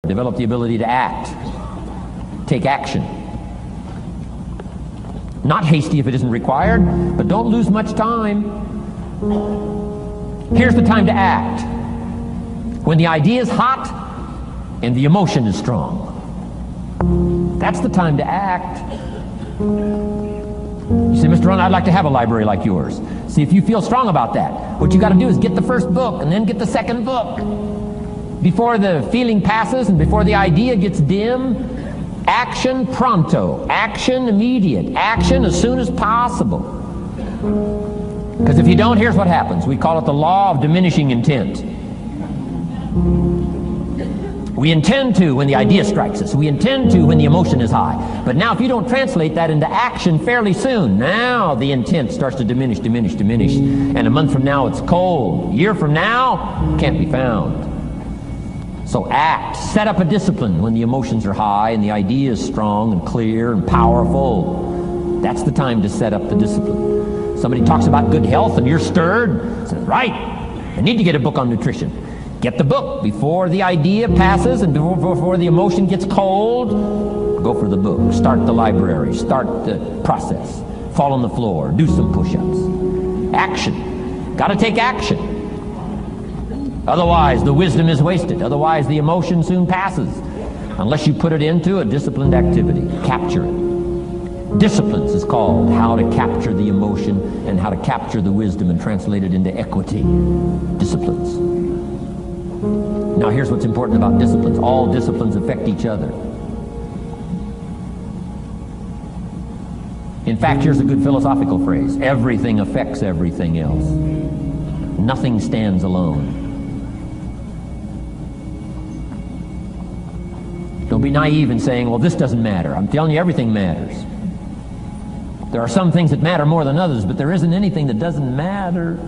Develop the ability to act. Take action. Not hasty if it isn't required, but don't lose much time. Here's the time to act. When the idea is hot and the emotion is strong. That's the time to act. You say, Mr. Rohn, I'd like to have a library like yours. See, if you feel strong about that, what you got to do is get the first book and then get the second book. Before the feeling passes and before the idea gets dim, action pronto, action immediate, action as soon as possible. Because if you don't, here's what happens. We call it the law of diminishing intent. We intend to when the idea strikes us. We intend to when the emotion is high. But now if you don't translate that into action fairly soon, now the intent starts to diminish. And a month from now it's cold. A year from now, can't be found. So act. Set up a discipline when the emotions are high and the idea is strong and clear and powerful. That's the time to set up the discipline. Somebody talks about good health and you're stirred. Says, right, I need to get a book on nutrition. Get the book before the idea passes and before the emotion gets cold. Go for the book. Start the library. Start the process. Fall on the floor. Do some push-ups. Action. Got to take action. Otherwise, the wisdom is wasted. Otherwise, the emotion soon passes. Unless you put it into a disciplined activity. Capture it. Disciplines is called how to capture the emotion and how to capture the wisdom and translate it into equity. Disciplines. Now here's what's important about disciplines. All disciplines affect each other. In fact, here's a good philosophical phrase. Everything affects everything else. Nothing stands alone. Don't be naive in saying, well, this doesn't matter. I'm telling you, everything matters. There are some things that matter more than others, but there isn't anything that doesn't matter.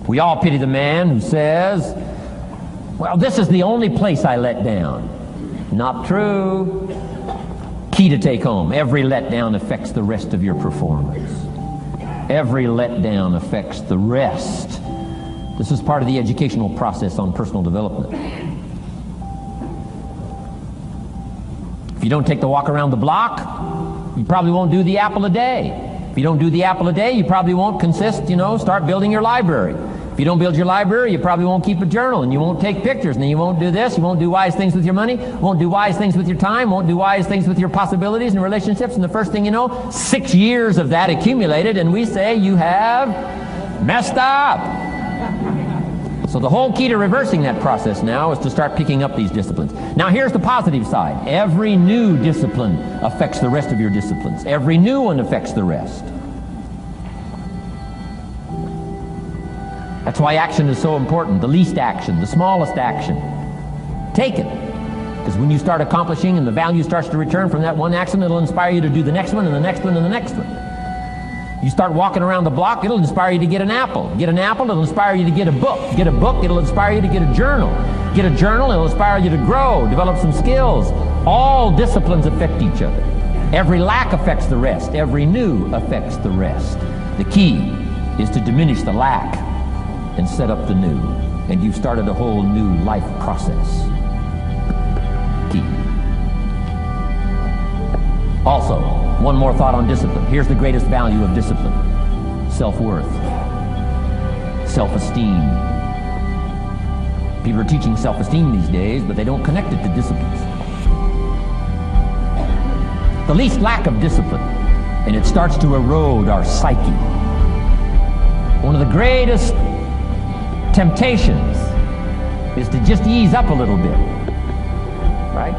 We all pity the man who says, well, this is the only place I let down. Not true. Key to take home. Every letdown affects the rest of your performance. Every letdown affects the rest. This is part of the educational process on personal development. If you don't take the walk around the block, you probably won't do the apple a day. If you don't do the apple a day, you probably won't start building your library. If you don't build your library, you probably won't keep a journal, and you won't take pictures, and then you won't do this, you won't do wise things with your money, won't do wise things with your time, won't do wise things with your possibilities and relationships, and the first thing you know, 6 years of that accumulated, and we say you have messed up. So the whole key to reversing that process now is to start picking up these disciplines. Now here's the positive side. Every new discipline affects the rest of your disciplines. Every new one affects the rest. That's why action is so important. The least action, the smallest action. Take it. Because when you start accomplishing and the value starts to return from that one action, it'll inspire you to do the next one and the next one and the next one. You start walking around the block, it'll inspire you to get an apple. Get an apple, it'll inspire you to get a book. Get a book, it'll inspire you to get a journal. Get a journal, it'll inspire you to grow, develop some skills. All disciplines affect each other. Every lack affects the rest. Every new affects the rest. The key is to diminish the lack and set up the new. And you've started a whole new life process. Key. Also, one more thought on discipline. Here's the greatest value of discipline. Self-worth. Self-esteem. People are teaching self-esteem these days, but they don't connect it to disciplines. The least lack of discipline, and it starts to erode our psyche. One of the greatest temptations is to just ease up a little bit, right?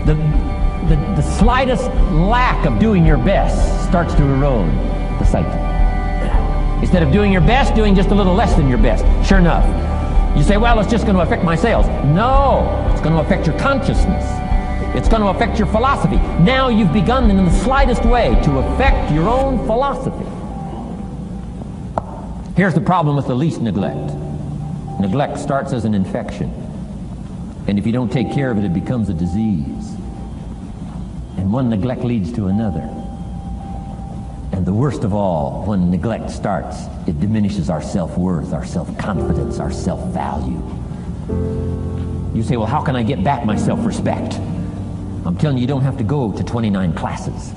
The slightest lack of doing your best starts to erode the psyche. Instead of doing your best, doing just a little less than your best. Sure enough, you say, well, it's just going to affect my sales. No, it's going to affect your consciousness. It's going to affect your philosophy. Now you've begun in the slightest way to affect your own philosophy. Here's the problem with the least neglect. Neglect starts as an infection. And if you don't take care of it, it becomes a disease. And one neglect leads to another. And the worst of all, when neglect starts, it diminishes our self-worth, our self-confidence, our self-value. You say, well, how can I get back my self-respect? I'm telling you, you don't have to go to 29 classes.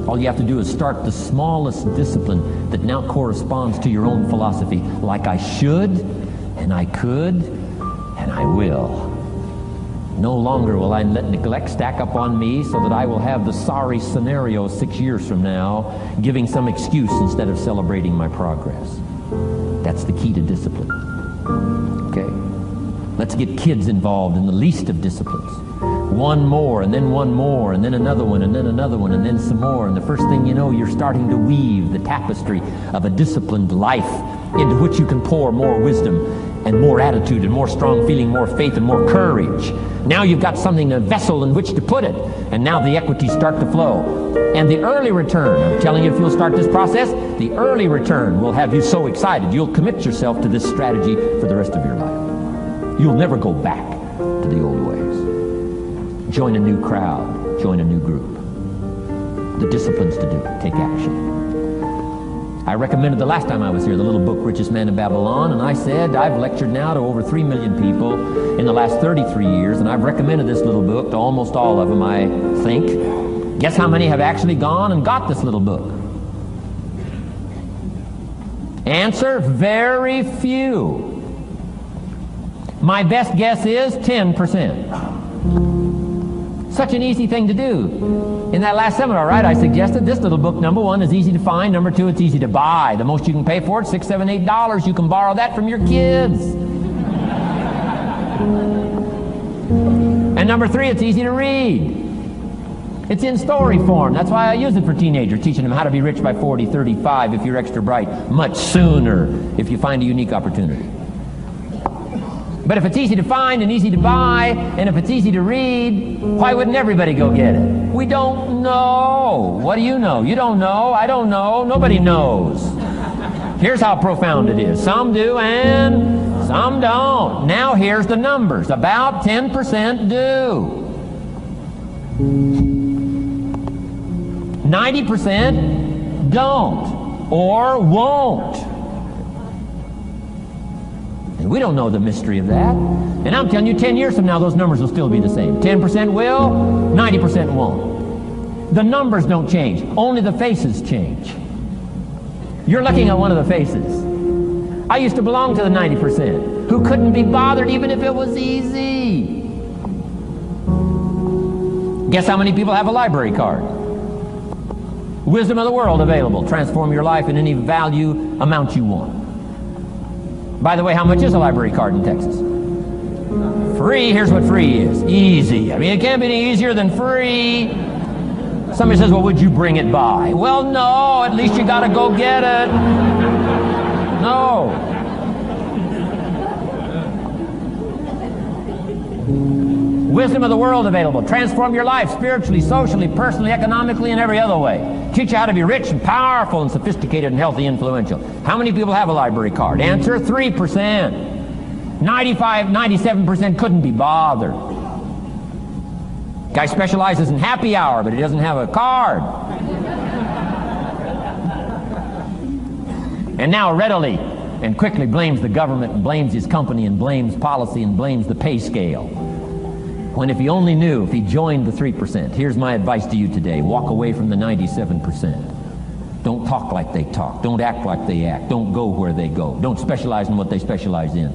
All you have to do is start the smallest discipline that now corresponds to your own philosophy, like I should, and I could, and I will. No longer will I let neglect stack up on me so that I will have the sorry scenario 6 years from now, giving some excuse instead of celebrating my progress. That's the key to discipline. Okay? Let's get kids involved in the least of disciplines. One more, and then one more, and then another one, and then another one, and then some more. And the first thing you know, you're starting to weave the tapestry of a disciplined life into which you can pour more wisdom and more attitude and more strong feeling, more faith and more courage. Now you've got something, a vessel in which to put it, and now the equities start to flow. And the early return, I'm telling you, if you'll start this process, the early return will have you so excited you'll commit yourself to this strategy for the rest of your life. You'll never go back to the old ways. Join a new crowd, join a new group. The disciplines to do, take action. I recommended the last time I was here the little book, Richest Man in Babylon, and I said I've lectured now to over 3 million people in the last 33 years, and I've recommended this little book to almost all of them, I think. Guess how many have actually gone and got this little book? Answer, very few. My best guess is 10%. Such an easy thing to do. In that last seminar, right, I suggested this little book, number one, is easy to find. Number two, it's easy to buy. The most you can pay for it, $6, $7, $8. You can borrow that from your kids. And number three, it's easy to read. It's in story form. That's why I use it for teenagers, teaching them how to be rich by 40, 35 if you're extra bright, much sooner if you find a unique opportunity. But if it's easy to find and easy to buy, and if it's easy to read, why wouldn't everybody go get it? We don't know. What do you know? You don't know. I don't know. Nobody knows. Here's how profound it is. Some do and some don't. Now here's the numbers. About 10% do. 90% don't or won't. And we don't know the mystery of that. And I'm telling you, 10 years from now, those numbers will still be the same. 10% will, 90% won't. The numbers don't change. Only the faces change. You're looking at one of the faces. I used to belong to the 90% who couldn't be bothered even if it was easy. Guess how many people have a library card? Wisdom of the world available. Transform your life in any value amount you want. By the way, how much is a library card in Texas? Free. Here's what free is. Easy. I mean, it can't be any easier than free. Somebody says, well, would you bring it by? Well, no. At least you got to go get it. No. Wisdom of the world available. Transform your life spiritually, socially, personally, economically, and every other way. Teach you how to be rich and powerful and sophisticated and healthy and influential. How many people have a library card? Answer, 3%. 95, 97% couldn't be bothered. Guy specializes in happy hour, but he doesn't have a card. And now readily and quickly blames the government and blames his company and blames policy and blames the pay scale. When if he only knew, if he joined the 3%, here's my advice to you today. Walk away from the 97%. Don't talk like they talk. Don't act like they act. Don't go where they go. Don't specialize in what they specialize in.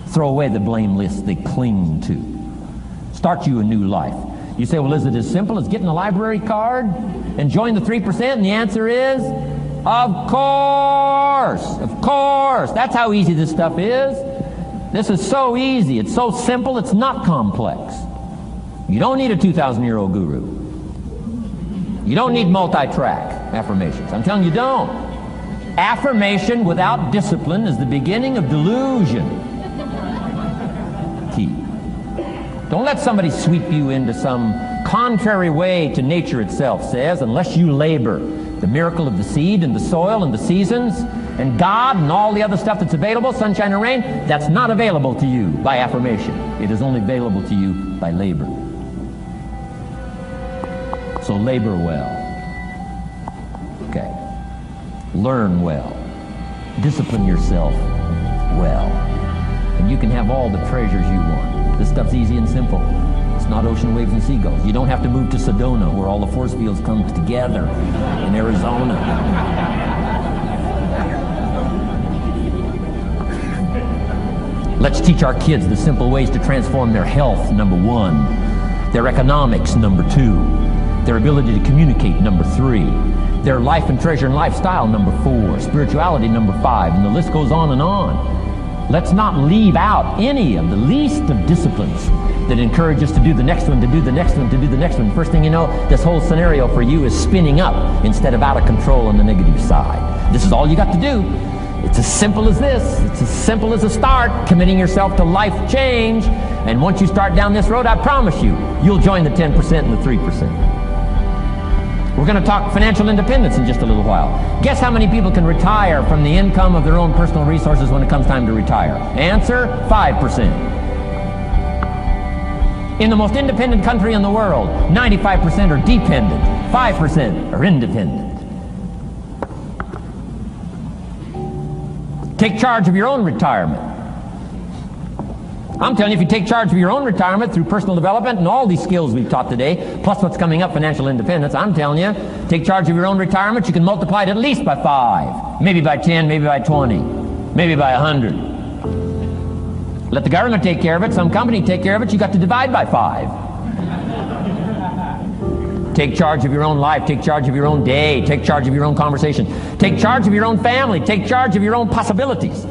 Throw away the blame list they cling to. Start you a new life. You say, well, is it as simple as getting a library card and join the 3%? And the answer is, of course. Of course. That's how easy this stuff is. This is so easy. It's so simple. It's not complex. You don't need a 2,000-year-old guru. You don't need multi-track affirmations. I'm telling you, don't. Affirmation without discipline is the beginning of delusion. Key. Don't let somebody sweep you into some contrary way to nature itself says, unless you labor. The miracle of the seed and the soil and the seasons and God and all the other stuff that's available, sunshine and rain, that's not available to you by affirmation. It is only available to you by labor. So labor well. Okay. Learn well. Discipline yourself well. And you can have all the treasures you want. This stuff's easy and simple. It's not ocean waves and seagulls. You don't have to move to Sedona, where all the force fields come together in Arizona. Let's teach our kids the simple ways to transform their health, number 1. Their economics, number 2. Their ability to communicate, number 3. Their life and treasure and lifestyle, number 4. Spirituality, number 5. And the list goes on and on. Let's not leave out any of the least of disciplines that encourage us to do the next one, to do the next one, to do the next one. First thing you know, this whole scenario for you is spinning up instead of out of control on the negative side. This is all you got to do. It's as simple as this. It's as simple as a start, committing yourself to life change. And once you start down this road, I promise you, you'll join the 10% and the 3%. We're going to talk financial independence in just a little while. Guess how many people can retire from the income of their own personal resources when it comes time to retire? Answer, 5%. In the most independent country in the world, 95% are dependent, 5% are independent. Take charge of your own retirement. I'm telling you, if you take charge of your own retirement through personal development and all these skills we've taught today, plus what's coming up, financial independence, I'm telling you, take charge of your own retirement, you can multiply it at least by 5, maybe by 10, maybe by 20, maybe by 100. Let the government take care of it, some company take care of it, you got to divide by 5. Take charge of your own life, take charge of your own day, take charge of your own conversation, take charge of your own family, take charge of your own possibilities.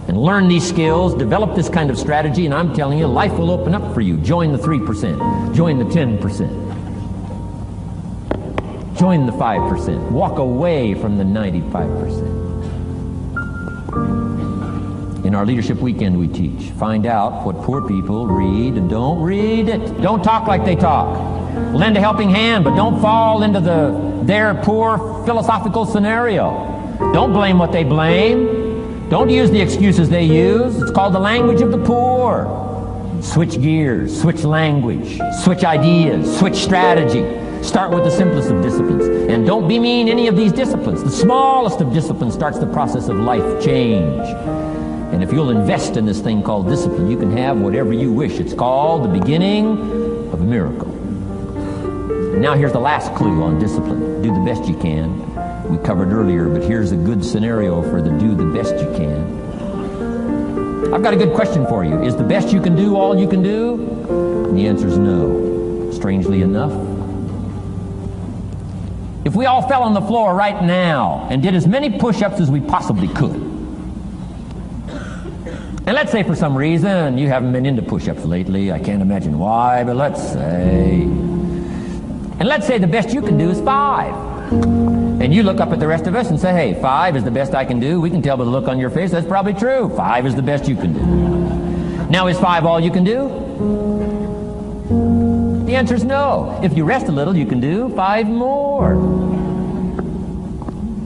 And learn these skills, develop this kind of strategy, and I'm telling you, life will open up for you. Join the 3%, join the 10%, join the 5%, walk away from the 95%. In our Leadership Weekend we teach, find out what poor people read and don't read it. Don't talk like they talk. Lend a helping hand, but don't fall into their poor philosophical scenario. Don't blame what they blame. Don't use the excuses they use. It's called the language of the poor. Switch gears, switch language, switch ideas, switch strategy. Start with the simplest of disciplines. And don't bemean any of these disciplines. The smallest of disciplines starts the process of life change. And if you'll invest in this thing called discipline, you can have whatever you wish. It's called the beginning of a miracle. And now here's the last clue on discipline. Do the best you can. We covered earlier, but here's a good scenario for the do the best you can. I've got a good question for you. Is the best you can do all you can do? And the answer is no. Strangely enough. If we all fell on the floor right now and did as many push-ups as we possibly could, and let's say for some reason you haven't been into push-ups lately, I can't imagine why, but let's say the best you can do is 5. And you look up at the rest of us and say, hey, 5 is the best I can do. We can tell by the look on your face that's probably true. 5 is the best you can do. Now, is 5 all you can do? The answer is no. If you rest a little, you can do 5 more.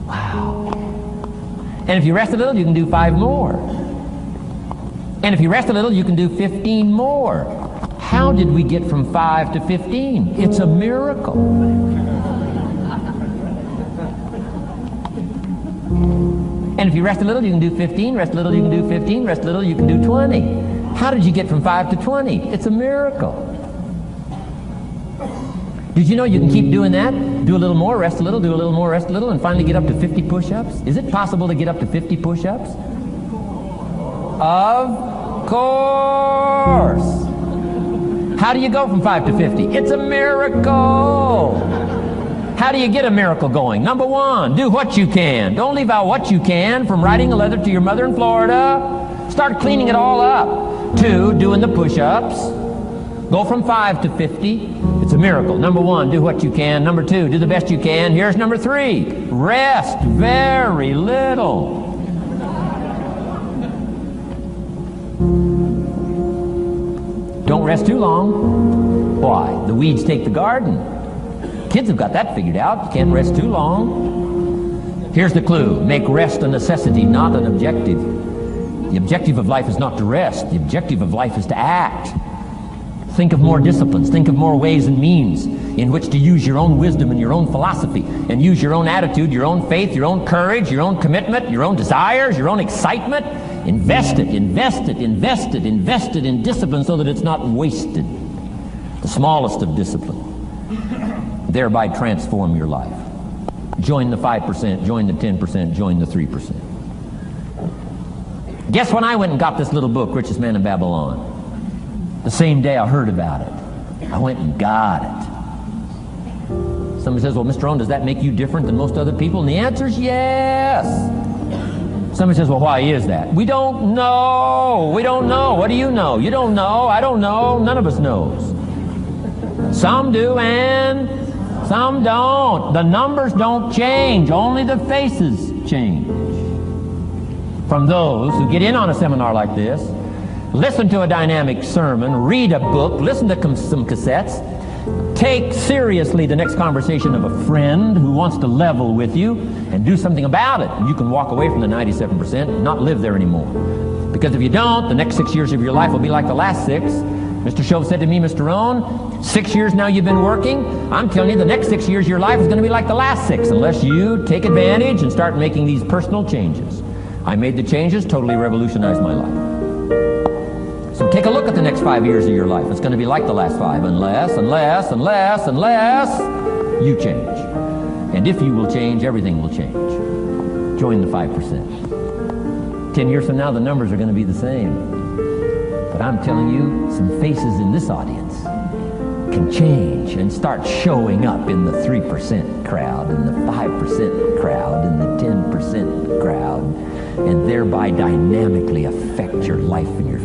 Wow. And if you rest a little, you can do 5 more. And if you rest a little, you can do 15 more. How did we get from 5 to 15? It's a miracle. And if you rest a little, you can do 15, rest a little, you can do 15, rest a little, you can do 20. How did you get from 5 to 20? It's a miracle. Did you know you can keep doing that? Do a little more, rest a little, do a little more, rest a little, and finally get up to 50 push-ups? Is it possible to get up to 50 push-ups? Of course. How do you go from 5 to 50? It's a miracle. How do you get a miracle going? Number 1, do what you can. Don't leave out what you can, from writing a letter to your mother in Florida. Start cleaning it all up. 2, doing the push-ups. Go from 5 to 50. It's a miracle. Number 1, do what you can. Number 2, do the best you can. Here's number 3, rest very little. Don't rest too long. Why? The weeds take the garden. Kids have got that figured out. You can't rest too long. Here's the clue. Make rest a necessity, not an objective. The objective of life is not to rest. The objective of life is to act. Think of more disciplines. Think of more ways and means in which to use your own wisdom and your own philosophy, and use your own attitude, your own faith, your own courage, your own commitment, your own desires, your own excitement. Invest it, invest it, invest it, invest it in discipline so that it's not wasted. The smallest of discipline. Thereby transform your life. Join the 5%, join the 10%, join the 3%. Guess when I went and got this little book, Richest Man in Babylon? The same day I heard about it. I went and got it. Somebody says, well, Mr. Rohn, does that make you different than most other people? And the answer is yes. Somebody says, well, why is that? We don't know. We don't know. What do you know? You don't know. I don't know. None of us knows. Some do and some don't. The numbers don't change. Only the faces change. From those who get in on a seminar like this, listen to a dynamic sermon, read a book, listen to some cassettes, take seriously the next conversation of a friend who wants to level with you, and do something about it. And you can walk away from the 97% and not live there anymore. Because if you don't, the next 6 years of your life will be like the last 6. Mr. Shove said to me, Mr. Rohn, 6 years now you've been working. I'm telling you, the next 6 years of your life is going to be like the last 6 unless you take advantage and start making these personal changes. I made the changes, totally revolutionized my life. So take a look at the next 5 years of your life. It's going to be like the last 5 unless you change. And if you will change, everything will change. Join the 5%. 10 years from now, the numbers are going to be the same. But I'm telling you, some faces in this audience can change and start showing up in the 3% crowd, in the 5% crowd, in the 10% crowd, and thereby dynamically affect your life and your